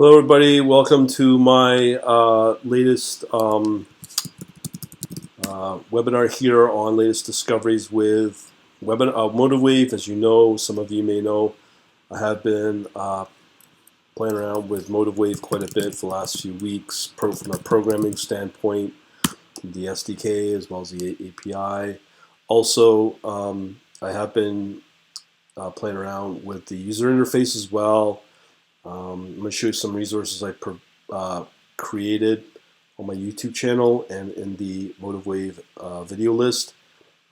Hello, everybody. Welcome to my latest webinar here on latest discoveries with MotiveWave. As you know, some of you may know, I have been playing around with MotiveWave quite a bit for the last few weeks from a programming standpoint, the SDK as well as the API. Also, I have been playing around with the user interface as well. I'm going to show you some resources I created on my YouTube channel and in the MotiveWave video list,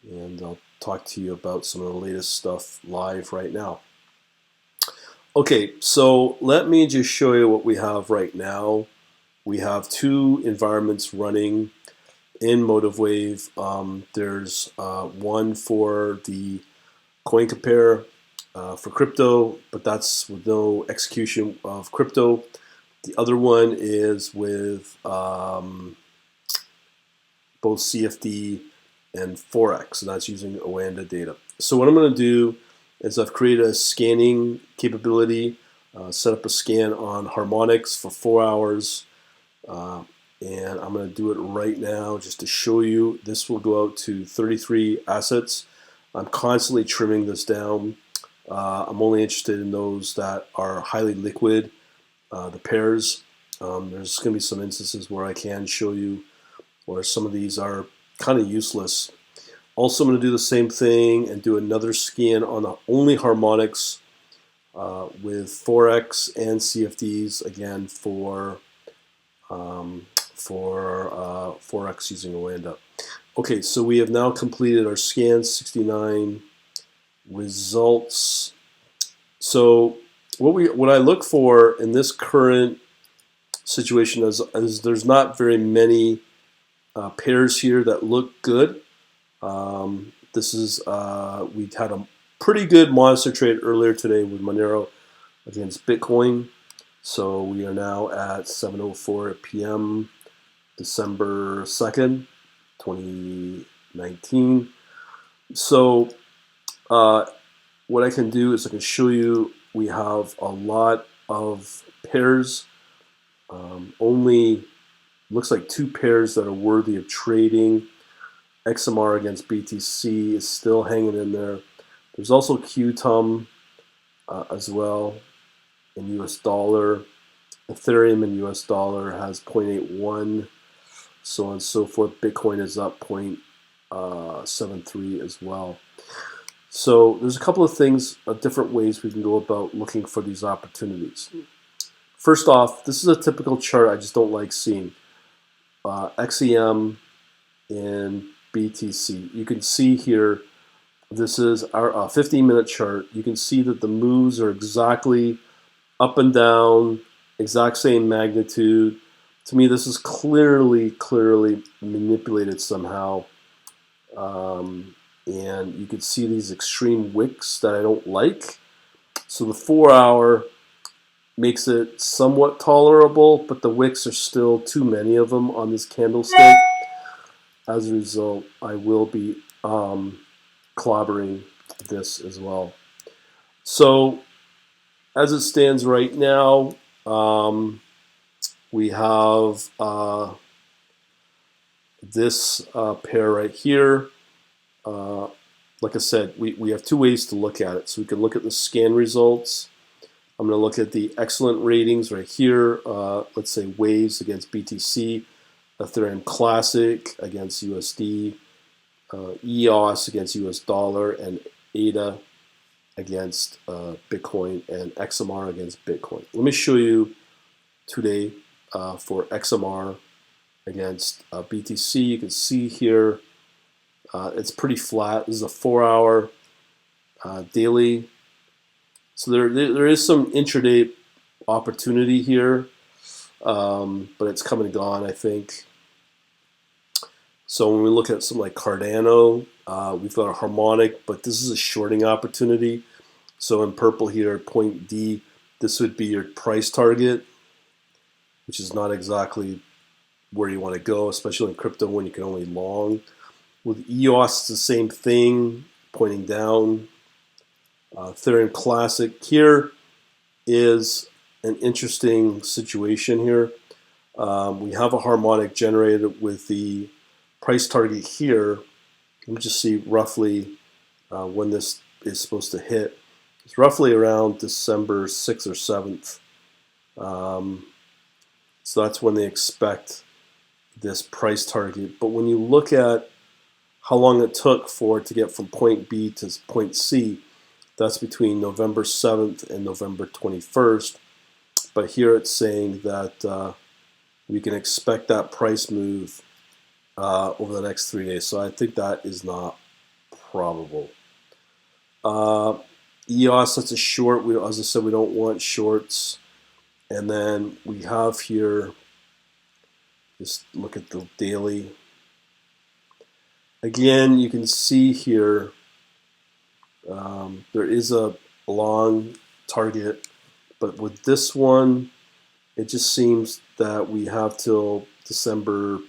and I'll talk to you about some of the latest stuff live right now. Okay, so let me just show you what we have right now. We have two environments running in MotiveWave. There's one for the coin compare for crypto, but that's with no execution of crypto. The other one is with both CFD and Forex, and that's using Oanda data. So what I'm going to do is I've created a scanning capability, set up a scan on harmonics for 4 hours, and I'm going to do it right now just to show you. This will go out to 33 assets. I'm constantly trimming this down. I'm only interested in those that are highly liquid, the pairs. There's going to be some instances where I can show you where some of these are kind of useless. Also, I'm going to do the same thing and do another scan on the only harmonics with Forex and CFDs, again for Forex using Oanda. Okay, so we have now completed our scan, 69 results. So what I look for in this current situation is there's not very many pairs here that look good. This is we had a pretty good monster trade earlier today with Monero against Bitcoin. So we are now at 7:04 p.m. December 2nd, 2019. So what I can do is I can show you we have a lot of pairs. Only looks like two pairs that are worthy of trading. XMR against BTC is still hanging in there. There's also QTUM as well in US dollar. Ethereum in US dollar has 0.81, so on and so forth. Bitcoin is up 0.73 as well. So there's a couple of things, different ways we can go about looking for these opportunities. First off, this is a typical chart I just don't like seeing. XEM and BTC. You can see here, this is our 15-minute chart. You can see that the moves are exactly up and down, exact same magnitude. To me, this is clearly manipulated somehow. And you can see these extreme wicks that I don't like. So the 4 hour makes it somewhat tolerable, but the wicks are still too many of them on this candlestick. As a result, I will be clobbering this as well. So as it stands right now, we have this pair right here. Like I said, we have two ways to look at it. So we can look at the scan results. I'm going to look at the excellent ratings right here. Let's say waves against BTC, Ethereum Classic against USD, EOS against US dollar, and ADA against Bitcoin, and XMR against Bitcoin. Let me show you today for XMR against BTC. You can see here it's pretty flat. This is a 4 hour daily. So there is some intraday opportunity here, but it's come and gone, I think. So when we look at something like Cardano, we've got a harmonic, but this is a shorting opportunity. So in purple here, point D, this would be your price target, which is not exactly where you want to go, especially in crypto when you can only long. With EOS, it's the same thing, pointing down. Ethereum Classic here is an interesting situation here. We have a harmonic generated with the price target here. Let me just see roughly when this is supposed to hit. It's roughly around December 6th or 7th. So that's when they expect this price target. But when you look at how long it took for it to get from point B to point C, that's between November 7th and November 21st. But here it's saying that we can expect that price move over the next 3 days. So I think that is not probable. EOS, that's a short. As I said, we don't want shorts. And then we have here, just look at the daily. Again, you can see here there is a long target, but with this one, it just seems that we have till December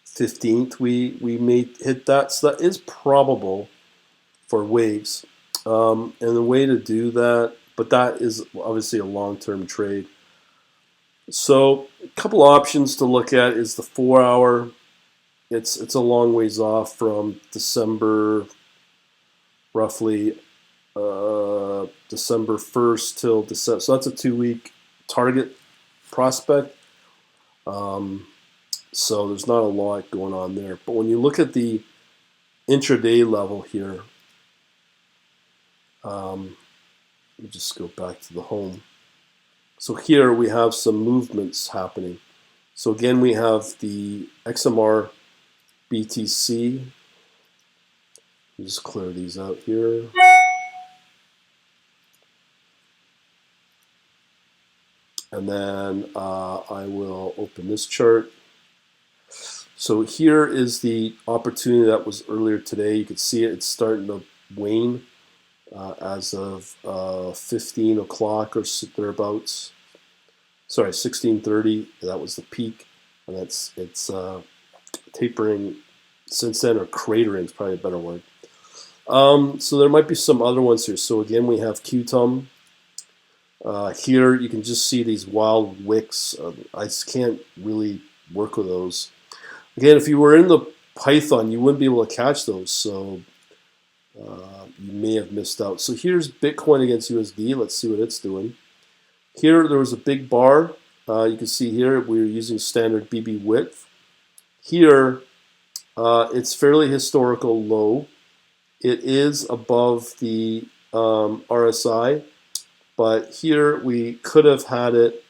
15th we may hit that. So that is probable for waves. And the way to do that, but that is obviously a long-term trade. So a couple options to look at is the 4-hour. It's a long ways off from December, roughly December 1st till December. So that's a 2-week target prospect. So there's not a lot going on there. But when you look at the intraday level here, let me just go back to the home. So here we have some movements happening. So again, we have the XMR BTC. Just clear these out here. And then I will open this chart. So here is the opportunity that was earlier today. You can see it's starting to wane as of 15 o'clock or thereabouts. Sorry, 16:30. That was the peak, and it's tapering since then, or cratering is probably a better word. So there might be some other ones here. So again, we have QTUM. Here you can just see these wild wicks. I just can't really work with those. Again, if you were in the Python, you wouldn't be able to catch those, so you may have missed out. So here's Bitcoin against USD. Let's see what it's doing. Here there was a big bar. You can see here we're using standard BB width. Here it's fairly historical low. It is above the RSI, but here we could have had it.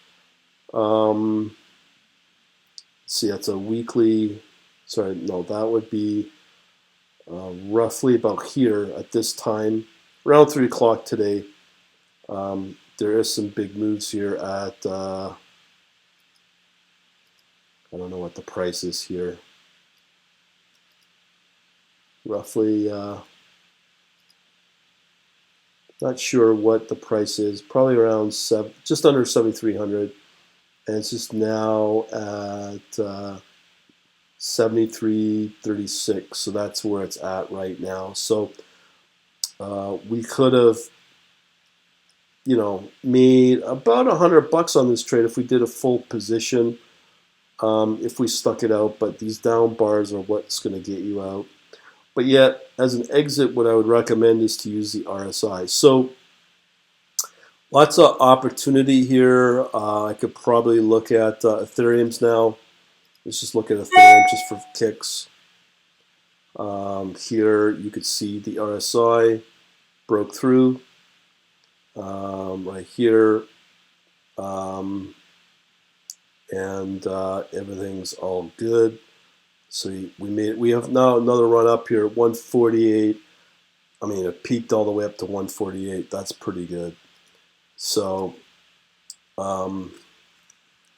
See, that's a weekly. Sorry, no, that would be roughly about here at this time, around 3 o'clock today. There is some big moves here at, I don't know what the price is here. Roughly, not sure what the price is, probably around just under 7,300. And it's just now at 73.36, so that's where it's at right now. So we could have, made about $100 on this trade if we did a full position, if we stuck it out. But these down bars are what's going to get you out. But yet, as an exit, what I would recommend is to use the RSI. So lots of opportunity here. I could probably look at Ethereum's now. Let's just look at Ethereum just for kicks. Here you could see the RSI broke through right here, and everything's all good. So we have now another run up here at 148. I mean, it peaked all the way up to 148. That's pretty good. So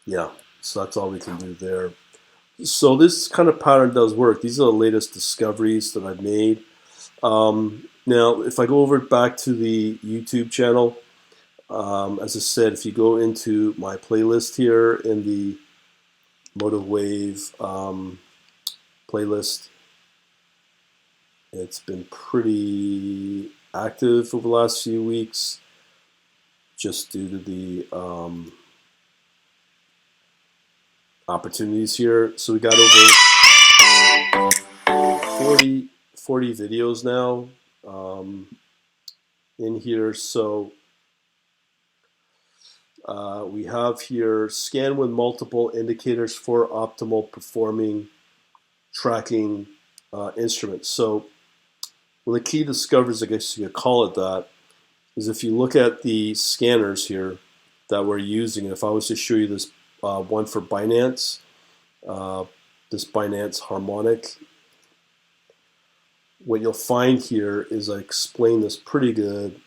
yeah, so that's all we can do there. So this kind of pattern does work. These are the latest discoveries that I've made. Now, if I go over back to the YouTube channel, as I said, if you go into my playlist here in the MotiveWave playlist, it's been pretty active over the last few weeks. just due to the opportunities here. So we got over 40 videos now in here. So we have here scan with multiple indicators for optimal performing tracking instruments. So one of the key discoveries, I guess you could call it that, is if you look at the scanners here that we're using, if I was to show you this one for Binance, this Binance harmonic, what you'll find here is I explain this pretty good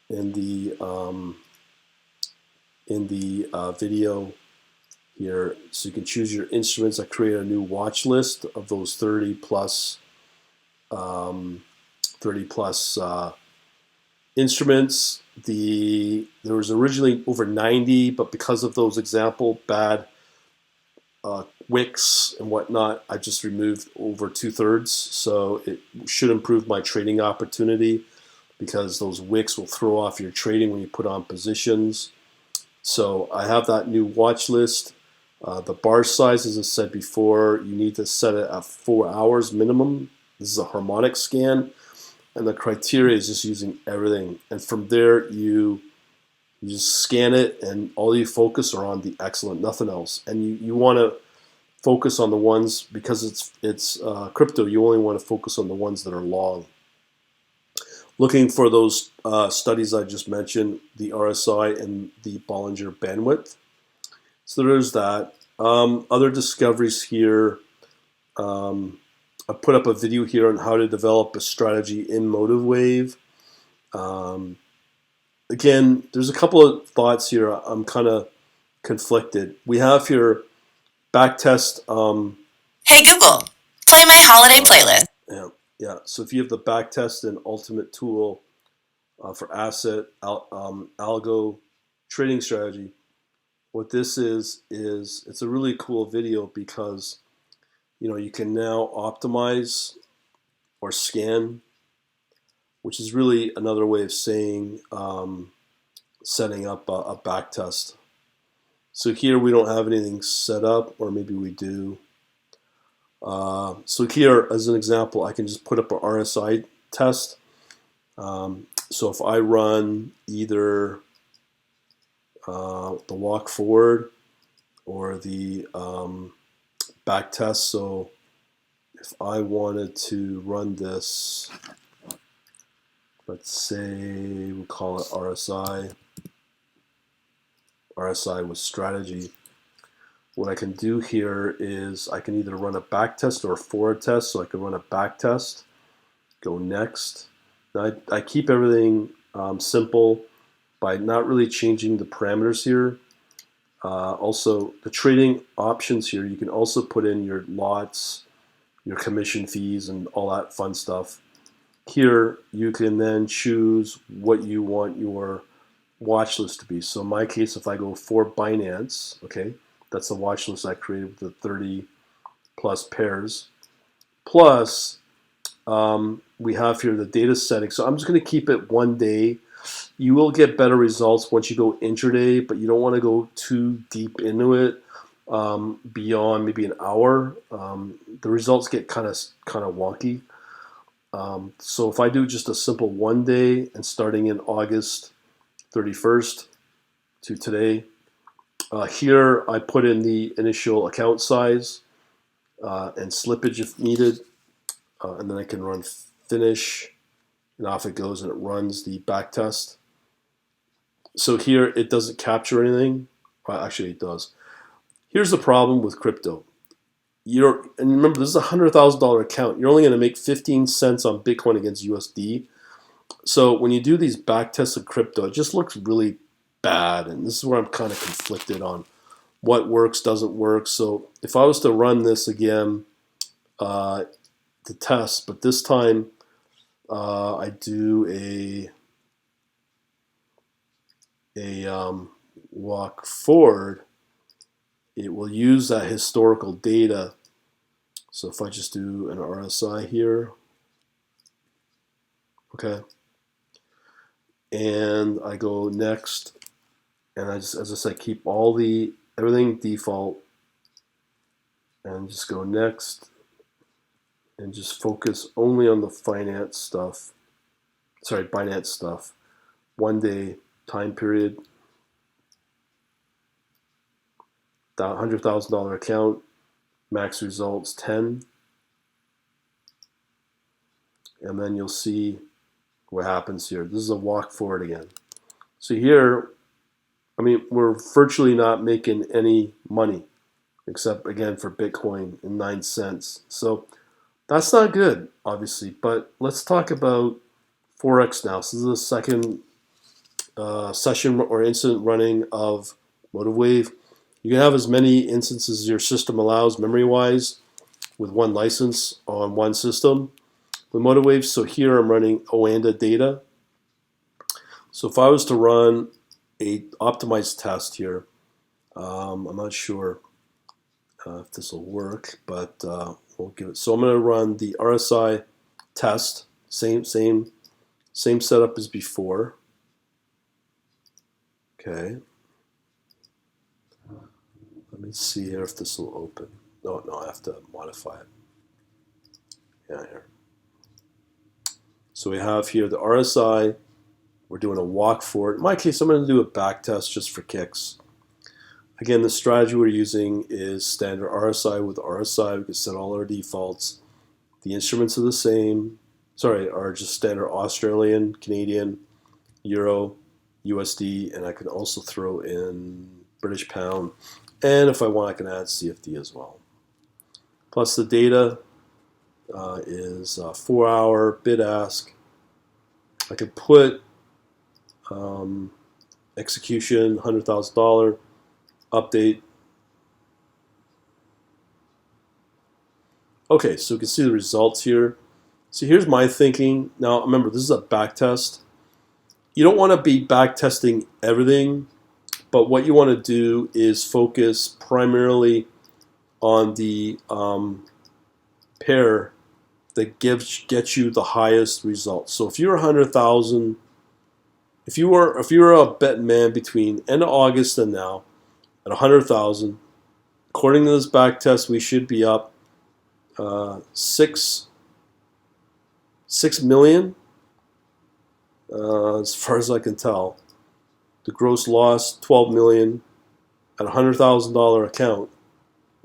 in the video here. So you can choose your instruments. I create a new watch list of those 30 plus instruments. There was originally over 90, but because of those bad wicks and whatnot, I just removed over 2/3. So it should improve my trading opportunity, because those wicks will throw off your trading when you put on positions. So I have that new watch list. The bar size, as I said before, you need to set it at 4 hours minimum. This is a harmonic scan, and the criteria is just using everything. And from there, you just scan it, and all you focus are on the excellent, nothing else. And you want to focus on the ones, because it's crypto, you only want to focus on the ones that are long. Looking for those studies I just mentioned, the RSI and the Bollinger Bandwidth. So there's that. Other discoveries here. I put up a video here on how to develop a strategy in MotiveWave. Again, there's a couple of thoughts here. I'm kind of conflicted. We have here backtest. Hey Google, play my holiday playlist. Yeah. So if you have the backtest and ultimate tool for asset algo trading strategy, what this is it's a really cool video, because you can now optimize or scan, which is really another way of saying setting up a backtest. So here we don't have anything set up, or maybe we do. So here, as an example, I can just put up an RSI test. So if I run either the walk forward or the back test, so if I wanted to run this, let's say we call it RSI with strategy. What I can do here is I can either run a back test or a forward test. So I can run a back test, go next. Now I keep everything simple by not really changing the parameters here. Also, the trading options here, you can also put in your lots, your commission fees, and all that fun stuff. Here, you can then choose what you want your watch list to be. So in my case, if I go for Binance, okay, that's the watch list I created with the 30 plus pairs. Plus, we have here the data setting. So I'm just going to keep it 1 day. You will get better results once you go intraday, but you don't want to go too deep into it beyond maybe an hour. The results get kind of wonky. So if I do just a simple 1 day, and starting in August 31st to today, here I put in the initial account size and slippage if needed, and then I can run finish, and off it goes, and it runs the back test. So here it doesn't capture anything. Well, actually it does. Here's the problem with crypto. And remember, this is a $100,000 account. You're only going to make 15 cents on Bitcoin against USD. So when you do these back tests of crypto, it just looks really bad. And this is where I'm kind of conflicted on what works, doesn't work. So if I was to run this again to test, but this time I do a walk forward, it will use that historical data. So if I just do an RSI here, okay, and I go next, and I just, as I said, keep everything default, and just go next, and just focus only on the Binance stuff. 1 day time period, $100,000 account, max results 10, and then you'll see what happens here. This is a walk forward again. So here, I mean, we're virtually not making any money, except again for Bitcoin in 9 cents. So that's not good, obviously. But let's talk about Forex now. So this is the second session or incident running of MotiveWave. You can have as many instances as your system allows memory-wise with one license on one system with MotiveWave. So here I'm running Oanda data. So if I was to run a optimized test here, I'm not sure if this will work, but we'll give it. So I'm going to run the RSI test, same setup as before. Okay. Let me see here if this will open. No, I have to modify it. Yeah, here. So we have here the RSI. We're doing a walk forward. In my case, I'm going to do a back test just for kicks. Again, the strategy we're using is standard RSI with RSI. We can set all our defaults. The instruments are the same. Sorry, are just standard Australian, Canadian, Euro, USD, and I can also throw in British pound. And if I want, I can add CFD as well. Plus the data is 4-hour bid ask. I could put execution, $100,000, update. Okay, so you can see the results here. So here's my thinking. Now remember, this is a back test. You don't want to be back testing everything, but what you want to do is focus primarily on the pair that gets you the highest results. So if you're 100,000, if you were a bet man between end of August and now at 100,000, according to this back test, we should be up 6 million, as far as I can tell. The gross loss 12 million at $100,000 account.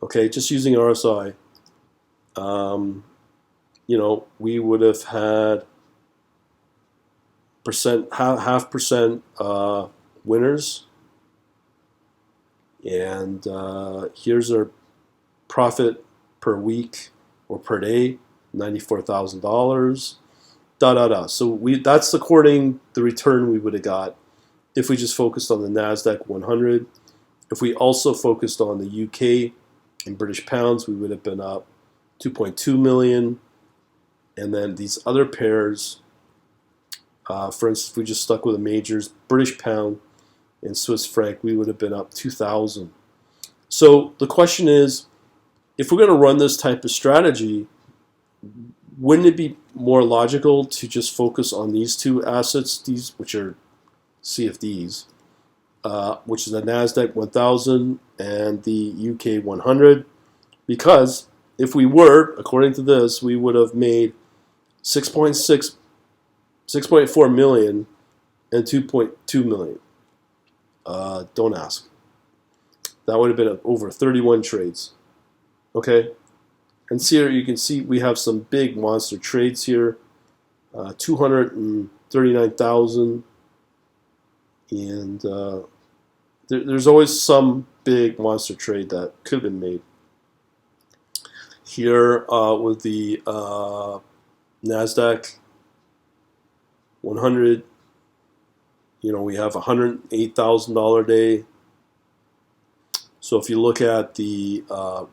Okay, just using RSI. We would have had half percent winners, and here's our profit per week or per day, $94,000. So that's according the return we would have got if we just focused on the NASDAQ 100. If we also focused on the UK in British pounds, we would have been up 2.2 million. And then these other pairs, for instance, if we just stuck with the majors, British pound and Swiss franc, we would have been up 2,000. So the question is, if we're going to run this type of strategy, wouldn't it be more logical to just focus on these two assets, which are CFDs, which is the NASDAQ 1000 and the UK 100? Because if we were, according to this, we would have made 6.4 million and 2.2 million. Don't ask. That would have been over 31 trades. Okay? And here you can see we have some big monster trades here. 239,000. And there's always some big monster trade that could have been made. Here with the NASDAQ 100, we have $108,000 day. So if you look at the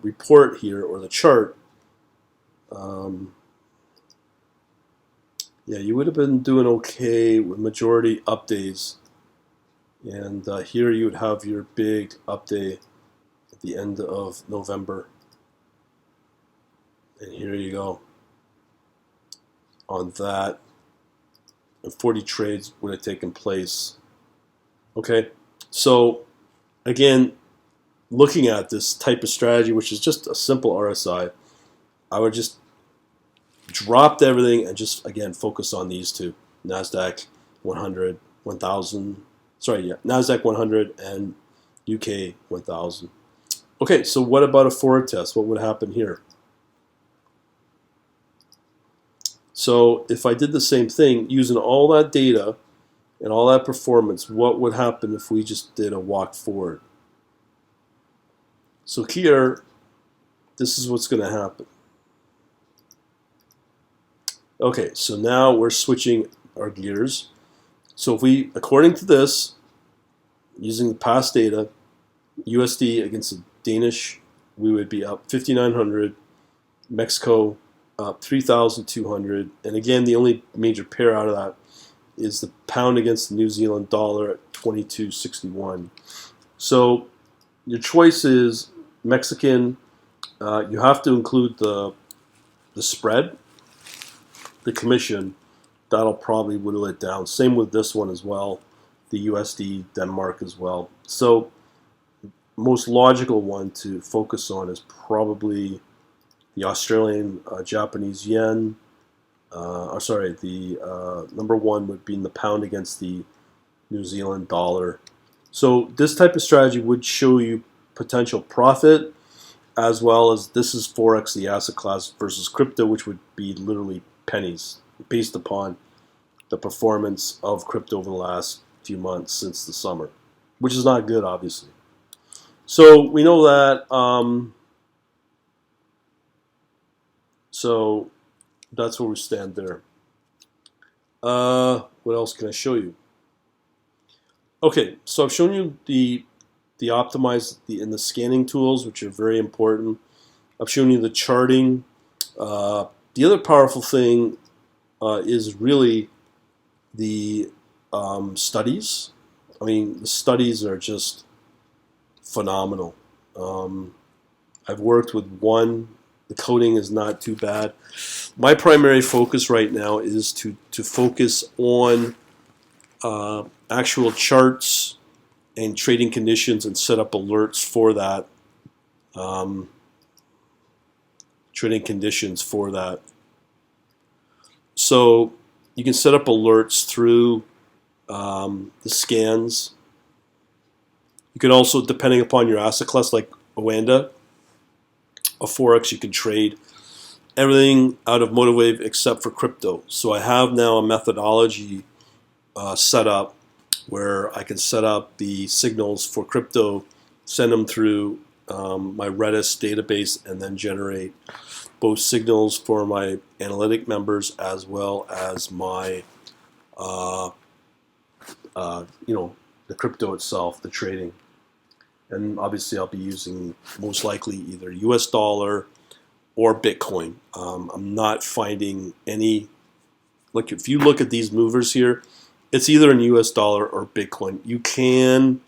report here or the chart, you would have been doing okay with majority up days. And here you would have your big up day at the end of November. And here you go on that. and 40 trades would have taken place. Okay, so again, looking at this type of strategy, which is just a simple RSI, I would just drop everything and just, again, focus on these two, NASDAQ 100, 1000, NASDAQ 100 and UK 1000. Okay, so what about a forward test? What would happen here? So if I did the same thing, using all that data and all that performance, what would happen if we just did a walk forward? So here, this is what's going to happen. Okay, so now we're switching our gears. So if we, according to this, using the past data, USD against the Danish, we would be up 5,900, Mexico up 3,200, and again, the only major pair out of that is the pound against the New Zealand dollar at 22.61. So your choice is Mexican. You have to include the spread, the commission. That'll probably whittle it down. Same with this one as well, the USD Denmark as well. So most logical one to focus on is probably the Australian Japanese yen. The number one would be in the pound against the New Zealand dollar. So this type of strategy would show you potential profit, as well as this is Forex, the asset class, versus crypto, which would be literally pennies, based upon the performance of crypto over the last few months since the summer, which is not good, obviously. So we know that. So that's where we stand there. What else can I show you? Okay, so I've shown you the optimized and the scanning tools, which are very important. I've shown you the charting. The other powerful thing is really the studies. I mean, the studies are just phenomenal. I've worked with one. The coding is not too bad. My primary focus right now is to focus on actual charts and trading conditions and set up alerts for that. Trading conditions for that. So you can set up alerts through the scans. You can also, depending upon your asset class, like Oanda, a Forex, you can trade everything out of MotiveWave except for crypto. So I have now a methodology set up where I can set up the signals for crypto, send them through my Redis database, and then generate both signals for my analytic members as well as my, the crypto itself, the trading. And obviously I'll be using most likely either US dollar or Bitcoin. I'm not finding any, like if you look at these movers here, it's either in US dollar or Bitcoin. You can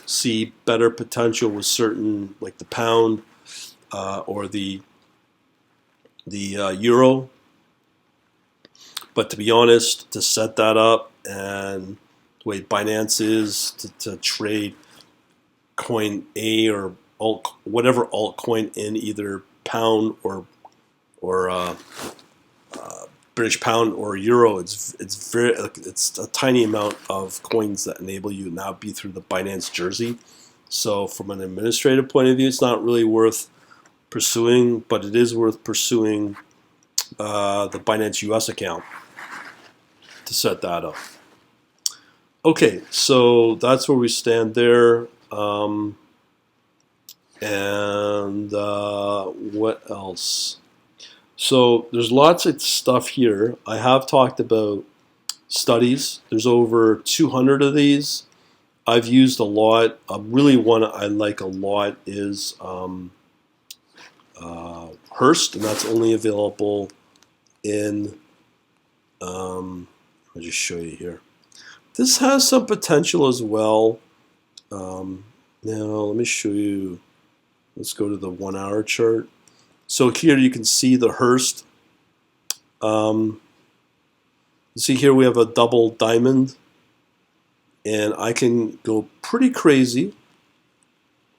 see better potential with certain, like the pound or the euro. But to be honest, to set that up and the way Binance is to trade coin A or whatever altcoin in either pound or British pound or euro, it's a tiny amount of coins that enable you to now be through the Binance Jersey. So from an administrative point of view, it's not really worth pursuing, but it is worth pursuing the Binance US account to set that up. Okay, so that's where we stand there. What else? So there's lots of stuff here. I have talked about studies. There's over 200 of these. I've used a lot. Really one I like a lot is Hearst, and that's only available in, I'll just show you here. This has some potential as well. Now let me show you. Let's go to the 1 hour chart. So here you can see the Hearst. See here we have a double diamond, and I can go pretty crazy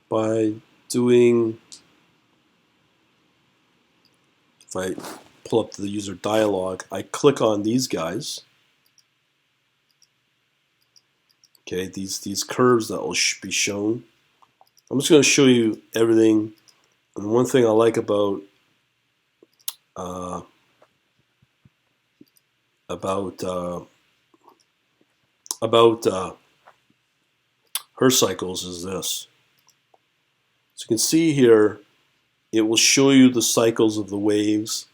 by doing, if I pull up the user dialog, I click on these guys. Okay, these curves that will be shown. I'm just going to show you everything. And one thing I like about her cycles is this. So you can see here, it will show you the cycles of the waves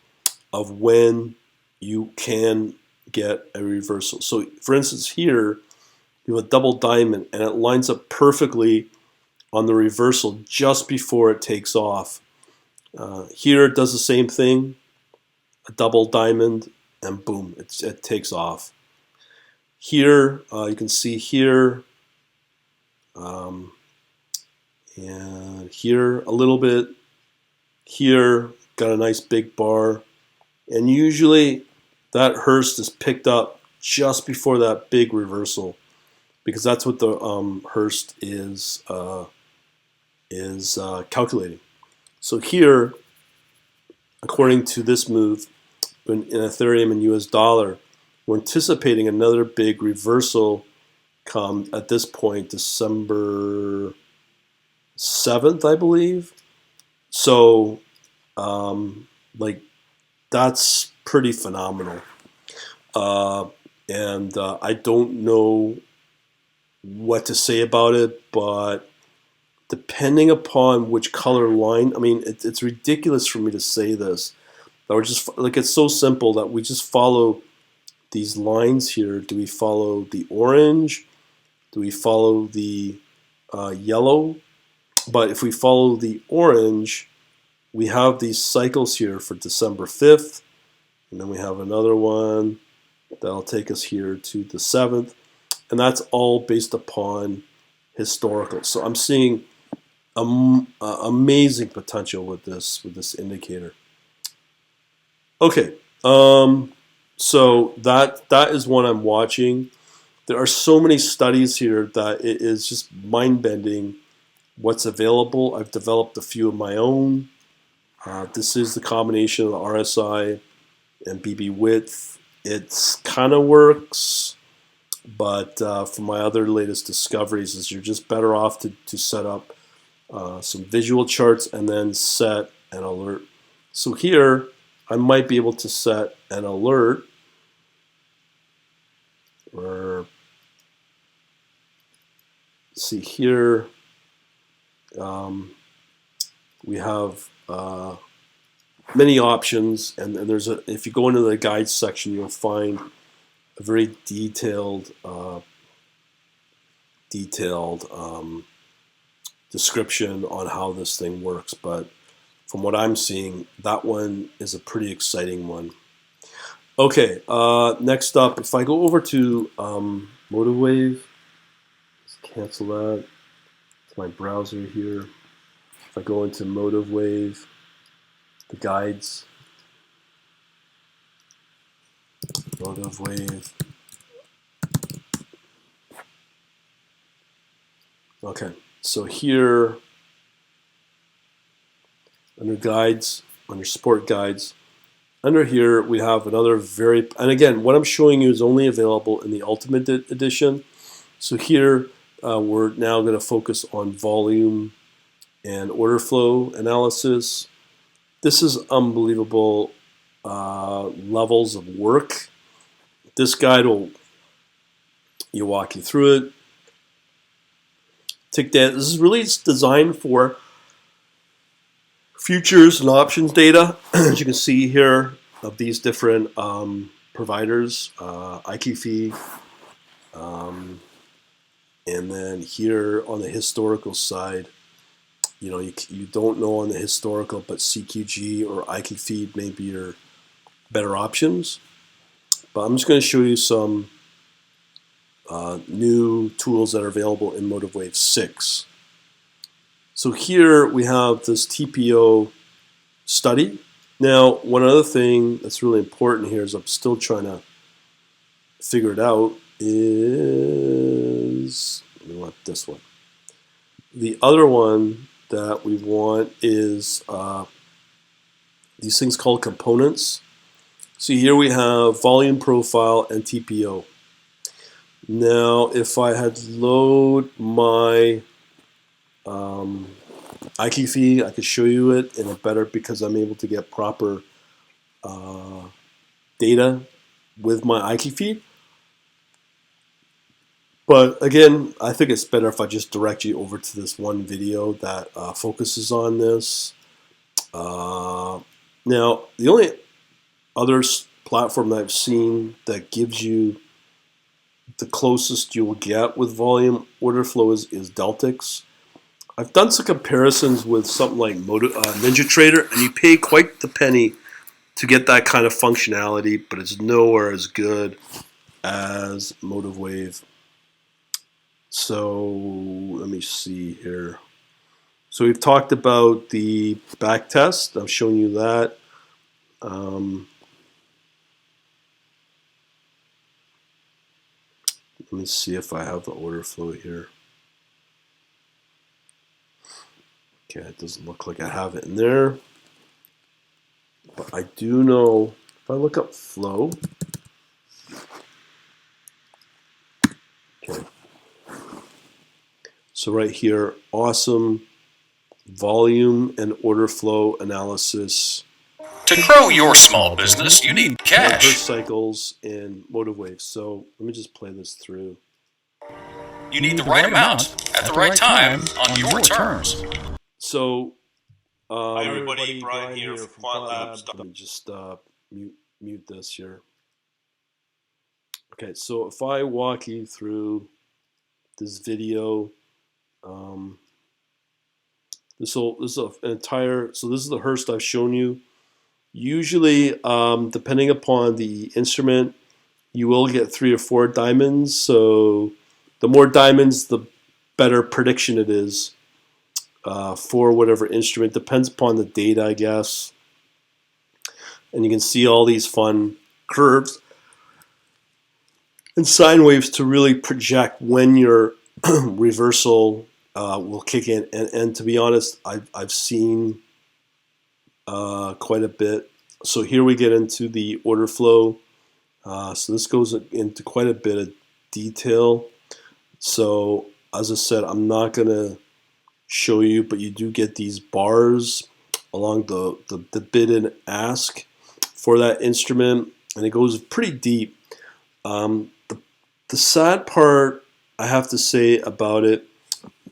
of when you can get a reversal. So for instance here, you have a double diamond and it lines up perfectly on the reversal just before it takes off. Here it does the same thing, a double diamond, and boom, it takes off. Here, you can see here, and here a little bit, here, got a nice big bar, and usually that Hurst is picked up just before that big reversal, because that's what the Hurst is calculating. So here, according to this move, in Ethereum and US dollar, we're anticipating another big reversal come at this point, December 7th, I believe. So, like, that's pretty phenomenal. And I don't know what to say about it, but depending upon which color line, I mean, it's ridiculous for me to say this, that we're just, like, it's so simple that we just follow these lines here. Do we follow the orange? Do we follow the yellow? But if we follow the orange, we have these cycles here for December 5th, and then we have another one that'll take us here to the 7th, and that's all based upon historical. So I'm seeing amazing potential with this indicator. Okay, so that is what I'm watching. There are so many studies here that it is just mind-bending what's available. I've developed a few of my own. This is the combination of the RSI and BB width. It's kind of works, but for my other latest discoveries is you're just better off to set up some visual charts and then set an alert. So here I might be able to set an alert, or see here we have many options, and there's if you go into the guides section, you'll find a very detailed description on how this thing works. But from what I'm seeing, that one is a pretty exciting one. Okay, next up, if I go over to MotiveWave, let's cancel that. It's my browser here. If I go into MotiveWave, the guides, MotiveWave. Okay, so here under guides, under support guides, under here we have another and again, what I'm showing you is only available in the Ultimate Edition. So here we're now going to focus on volume and order flow analysis. This is unbelievable levels of work. This guide will walk you through it. Take that. This is really designed for futures and options data. As you can see here, of these different providers, IQFeed, and then here on the historical side, you don't know on the historical, but CQG or IQFeed may be your better options. But I'm just going to show you some new tools that are available in MotiveWave 6. So here we have this TPO study. Now, one other thing that's really important here is I'm still trying to figured out is, we want this one. The other one that we want is these things called components. So here we have volume profile and TPO. Now, if I had load my IQ feed, I could show you it in a better, because I'm able to get proper data with my IQ feed. But again, I think it's better if I just direct you over to this one video that focuses on this. Now, the only other platform that I've seen that gives you the closest you'll get with volume order flow is Deltix. I've done some comparisons with something like NinjaTrader, and you pay quite the penny to get that kind of functionality, but it's nowhere as good as MotiveWave. So let me see here. So we've talked about the back test. I've shown you that. Let me see if I have the order flow here. Okay, it doesn't look like I have it in there. But I do know, if I look up flow, okay. So right here, awesome volume and order flow analysis. To grow your small business, you need cash. Burst cycles in MotiveWave. So let me just play this through. You need the right amount at the right time on your terms. So, hi everybody, Brian here from Quant Labs. Let me just mute this here. Okay, so if I walk you through this video, this is an entire. So this is the Hearst I've shown you. Usually, depending upon the instrument, you will get 3 or 4 diamonds. So the more diamonds, the better prediction it is for whatever instrument. Depends upon the data, I guess. And you can see all these fun curves and sine waves to really project when your reversal will kick in. And to be honest, I've seen quite a bit. So here we get into the order flow. So this goes into quite a bit of detail. So as I said, I'm not going to show you, but you do get these bars along the bid and ask for that instrument, and it goes pretty deep. The sad part I have to say about it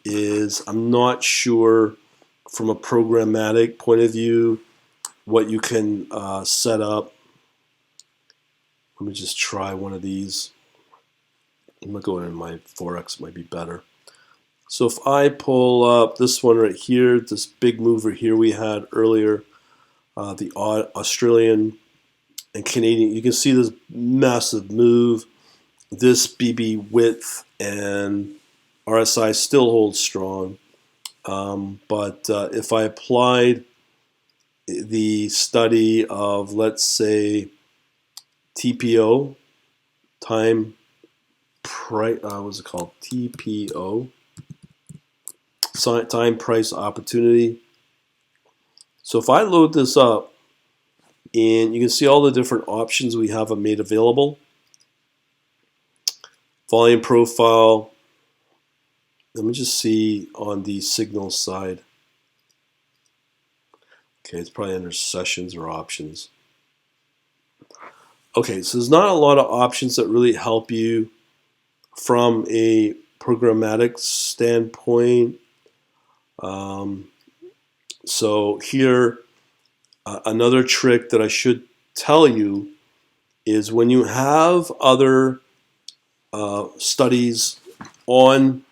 is I'm not sure from a programmatic point of view what you can set up. Let me just try one of these. I'm going to go in my Forex, might be better. So if I pull up this one right here, this big mover here we had earlier, the Australian and Canadian, you can see this massive move. This BB width and RSI still holds strong. But if I applied the study of, let's say, TPO, time price, what's it called? TPO, time price opportunity. So if I load this up, and you can see all the different options we have made available. Volume profile. Let me just see on the signal side. Okay, it's probably under sessions or options. Okay, so there's not a lot of options that really help you from a programmatic standpoint. So here, another trick that I should tell you is when you have other studies on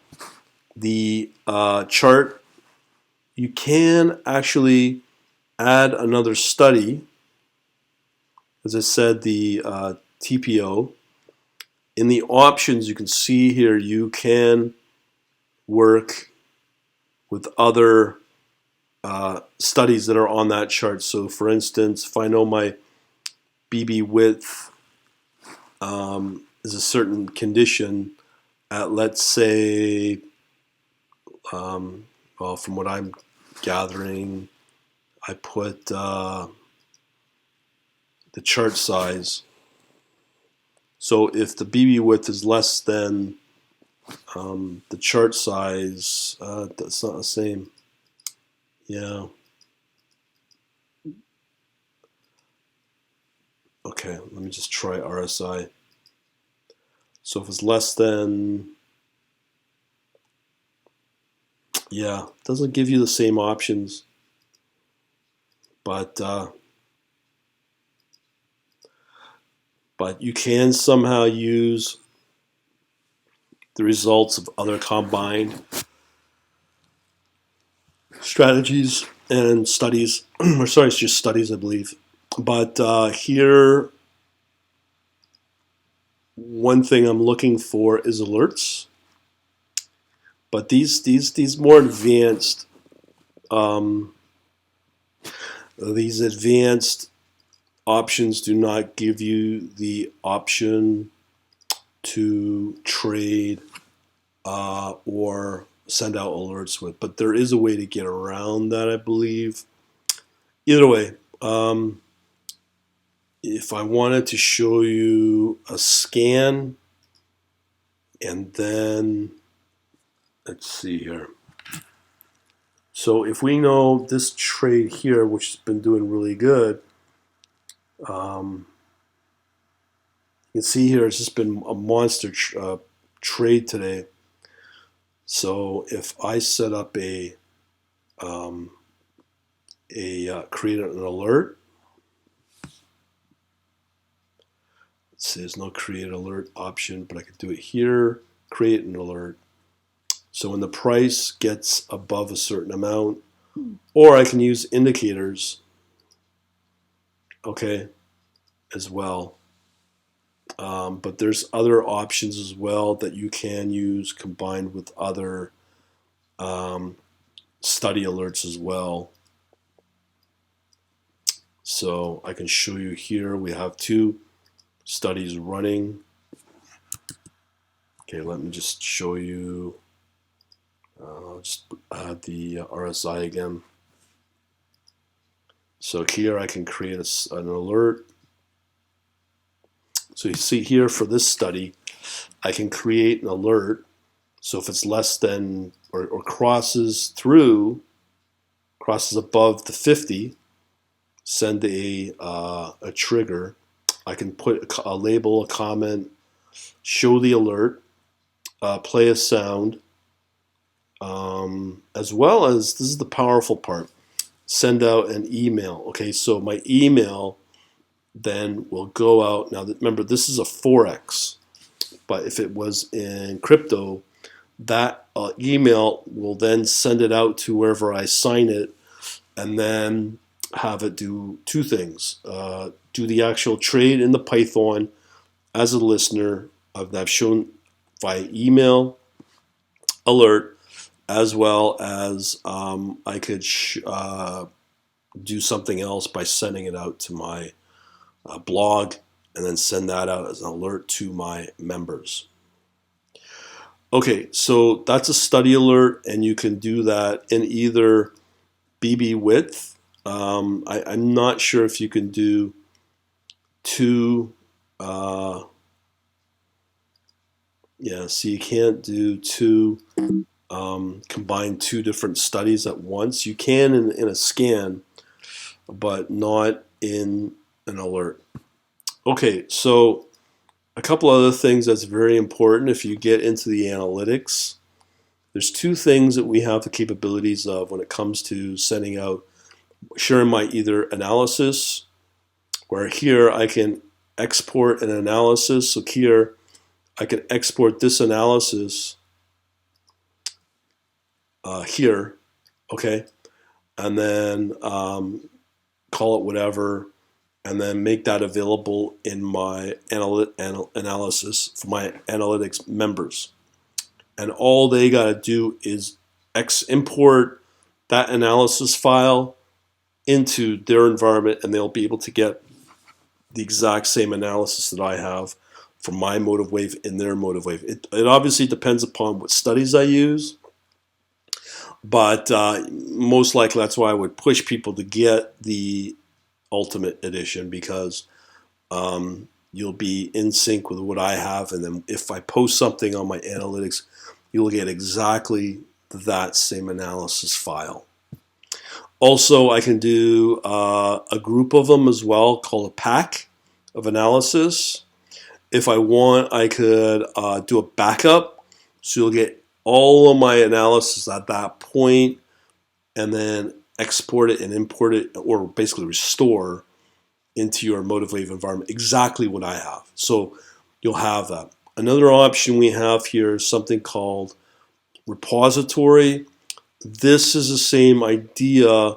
the chart, you can actually add another study. As I said, the TPO. In the options, you can see here you can work with other studies that are on that chart. So for instance, if I know my BB width is a certain condition at, let's say, well, from what I'm gathering, I put the chart size. So if the BB width is less than the chart size, that's not the same. Yeah. Okay, let me just try RSI. So if it's less than, yeah, it doesn't give you the same options, but you can somehow use the results of other combined strategies and studies, or sorry, it's just studies, I believe. But here, one thing I'm looking for is alerts. But these more advanced, these advanced options do not give you the option to trade or send out alerts with. But there is a way to get around that, I believe. Either way, if I wanted to show you a scan, and then let's see here. So if we know this trade here, which has been doing really good, you can see here it's just been a monster trade today. So if I set up create an alert. Let's see, there's no create alert option, but I could do it here, create an alert. So when the price gets above a certain amount, or I can use indicators, okay, as well. But there's other options as well that you can use combined with other study alerts as well. So I can show you here, we have 2 studies running. Okay, let me just show you. I'll just add the RSI again. So here I can create an alert. So you see here for this study, I can create an alert. So if it's less than or crosses above the 50, send a trigger. I can put a label, a comment, show the alert, play a sound, as well as, this is the powerful part, send out an email. Okay, so my email then will go out. Now remember, this is a Forex, but if it was in crypto, that email will then send it out to wherever I sign it, and then have it do 2 things. Do the actual trade in the Python as a listener. I've shown via email alert, as well as I could do something else by sending it out to my blog, and then send that out as an alert to my members. Okay, so that's a study alert, and you can do that in either BB width. I'm not sure if you can do 2. Yeah, so you can't do 2, combine 2 different studies at once. You can in a scan, but not in an alert. Okay, so a couple other things that's very important if you get into the analytics. There's 2 things that we have the capabilities of when it comes to sending out, sharing my either analysis, where here I can export an analysis. So here I can export this analysis here, okay, and then call it whatever, and then make that available in my analysis for my analytics members. And all they got to do is import that analysis file into their environment, and they'll be able to get the exact same analysis that I have from my MotiveWave in their MotiveWave. It obviously depends upon what studies I use, but most likely that's why I would push people to get the Ultimate Edition, because you'll be in sync with what I have, and then if I post something on my analytics, you'll get exactly that same analysis file. Also, I can do a group of them as well, called a pack of analysis. If I want, I could do a backup, so you'll get all of my analysis at that point, and then export it and import it, or basically restore into your MotiveWave environment exactly what I have. So you'll have that. Another option we have here is something called repository. This is the same idea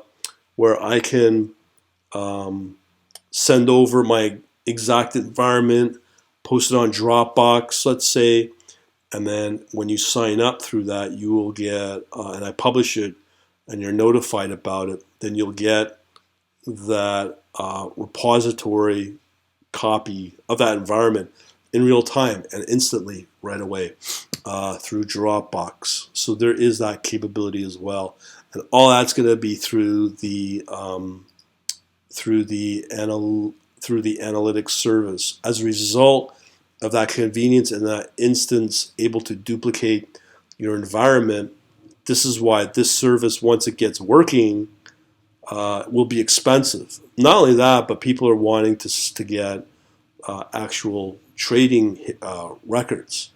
where I can send over my exact environment, post it on Dropbox, let's say, and then when you sign up through that, you will get, and I publish it, and you're notified about it, then you'll get that repository copy of that environment in real time and instantly right away through Dropbox. So there is that capability as well, and all that's going to be through the analytics service. As a result of that convenience and that instance able to duplicate your environment, this is why this service, once it gets working, will be expensive. Not only that, but people are wanting to get actual trading records.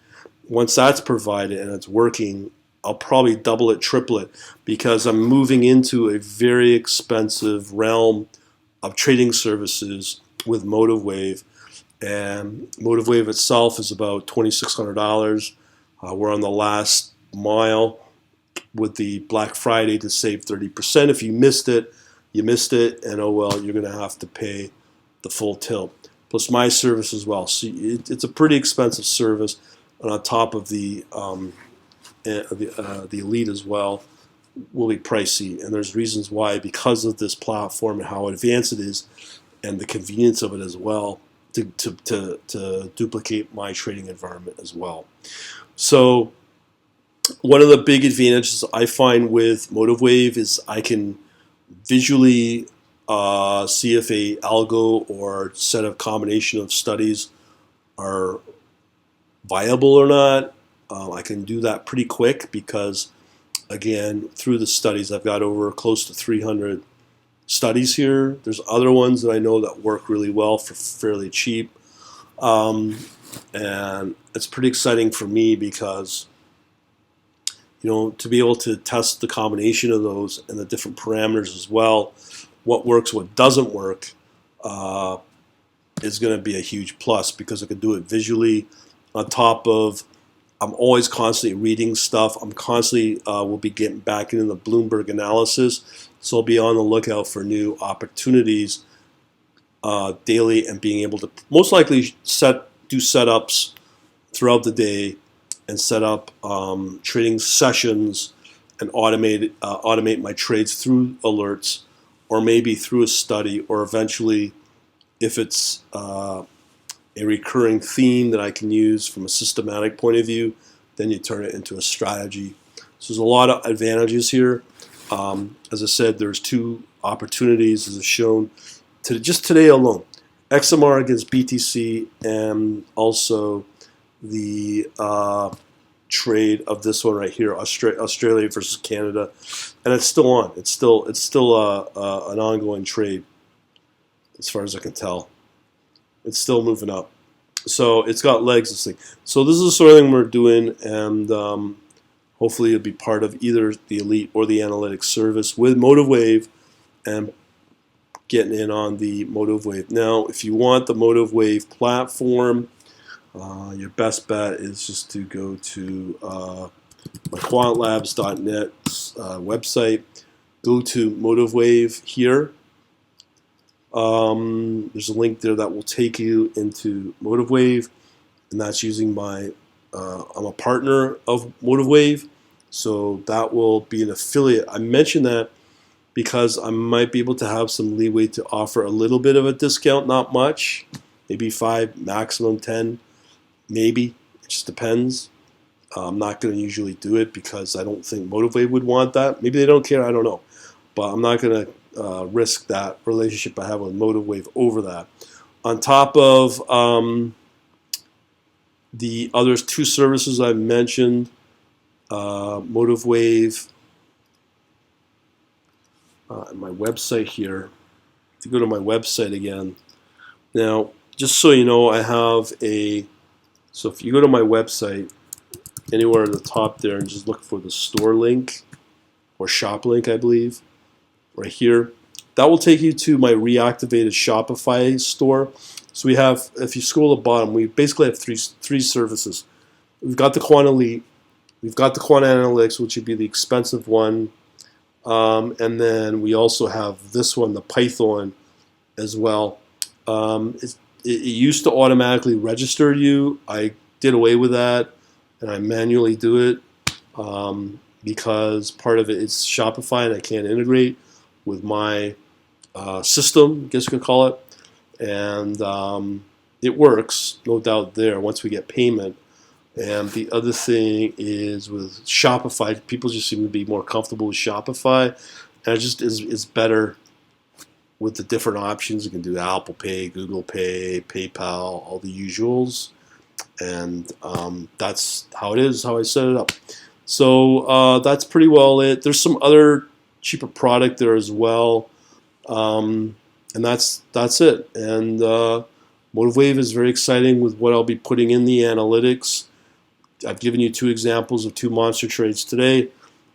Once that's provided and it's working, I'll probably double it, triple it, because I'm moving into a very expensive realm of trading services with MotiveWave. And MotiveWave itself is about $2,600. We're on the last mile with the Black Friday to save 30%. If you missed it, you missed it, and oh well, you're going to have to pay the full tilt. Plus my service as well. So it's a pretty expensive service, and on top of the Elite as well, will be pricey. And there's reasons why, because of this platform and how advanced it is, and the convenience of it as well, to duplicate my trading environment as well. So one of the big advantages I find with MotiveWave is I can visually see if a algo or set of combination of studies are viable or not. I can do that pretty quick because, again, through the studies, I've got over close to 300 studies here. There's other ones that I know that work really well for fairly cheap. And it's pretty exciting for me because, to be able to test the combination of those and the different parameters as well, what works, what doesn't work, is going to be a huge plus, because I can do it visually. On top of, I'm always constantly reading stuff. I'm constantly will be getting back into the Bloomberg analysis, so I'll be on the lookout for new opportunities daily, and being able to most likely do setups throughout the day and set up trading sessions and automate my trades through alerts, or maybe through a study, or eventually, if it's a recurring theme that I can use from a systematic point of view, then you turn it into a strategy. So there's a lot of advantages here. As I said, there's two opportunities as shown just today alone. XMR against BTC, and also the trade of this one right here, Australia versus Canada, and it's still on. It's still an ongoing trade, as far as I can tell. It's still moving up, so it's got legs, this thing. So this is the sort of thing we're doing, and hopefully it'll be part of either the Elite or the Analytics service with MotiveWave, and getting in on the MotiveWave. Now, if you want the MotiveWave platform, your best bet is just to go to my quantlabs.net website, go to MotiveWave here. There's a link there that will take you into MotiveWave, and that's using I'm a partner of MotiveWave, so that will be an affiliate. I mentioned that because I might be able to have some leeway to offer a little bit of a discount, not much, maybe 5, maximum 10. Maybe. It just depends. I'm not going to usually do it because I don't think MotiveWave would want that. Maybe they don't care. I don't know. But I'm not going to risk that relationship I have with MotiveWave over that. On top of the other two services I mentioned, MotiveWave, my website here. To go to my website again. Now, just so you know, I have so if you go to my website, anywhere at the top there, and just look for the store link, or shop link, I believe, right here, that will take you to my reactivated Shopify store. So we have, if you scroll to the bottom, we basically have three services. We've got the Quant Elite, we've got the Quant Analytics, which would be the expensive one, and then we also have this one, the Python, as well. It used to automatically register you. I did away with that, and I manually do it because part of it is Shopify, and I can't integrate with my system, I guess you could call it. And it works, no doubt there, once we get payment. And the other thing is with Shopify, people just seem to be more comfortable with Shopify, and it just is better with the different options. You can do Apple Pay, Google Pay, PayPal, all the usuals. And that's how it is, how I set it up. So that's pretty well it. There's some other cheaper product there as well. And that's it. And MotiveWave is very exciting with what I'll be putting in the analytics. I've given you 2 examples of 2 monster trades today.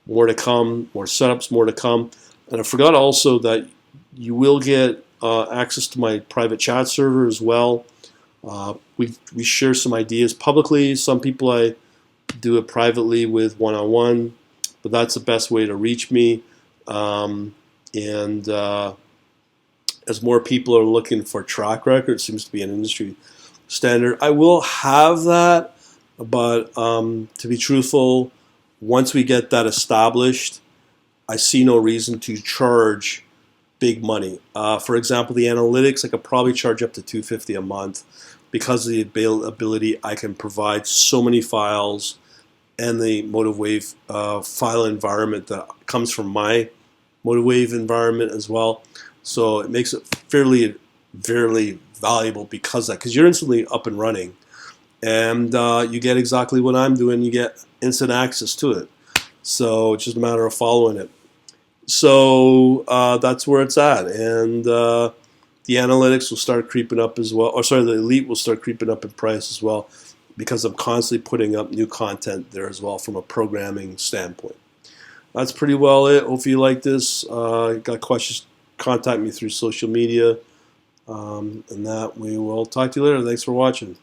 More to come, more setups, more to come. And I forgot also that you will get access to my private chat server as well. We share some ideas publicly. Some people I do it privately with one-on-one, but that's the best way to reach me. As more people are looking for track record, it seems to be an industry standard. I will have that, but to be truthful, once we get that established, I see no reason to charge big money. For example, the analytics, I could probably charge up to $250 a month because of the ability I can provide so many files and the MotiveWave file environment that comes from my MotiveWave environment as well. So it makes it fairly valuable because you're instantly up and running, and you get exactly what I'm doing. You get instant access to it. So it's just a matter of following it. So that's where it's at, and the analytics will start creeping up as well. Or sorry, the Elite will start creeping up in price as well, because I'm constantly putting up new content there as well from a programming standpoint. That's pretty well it. Hope you like this. Got questions? Contact me through social media, and that we will talk to you later. Thanks for watching.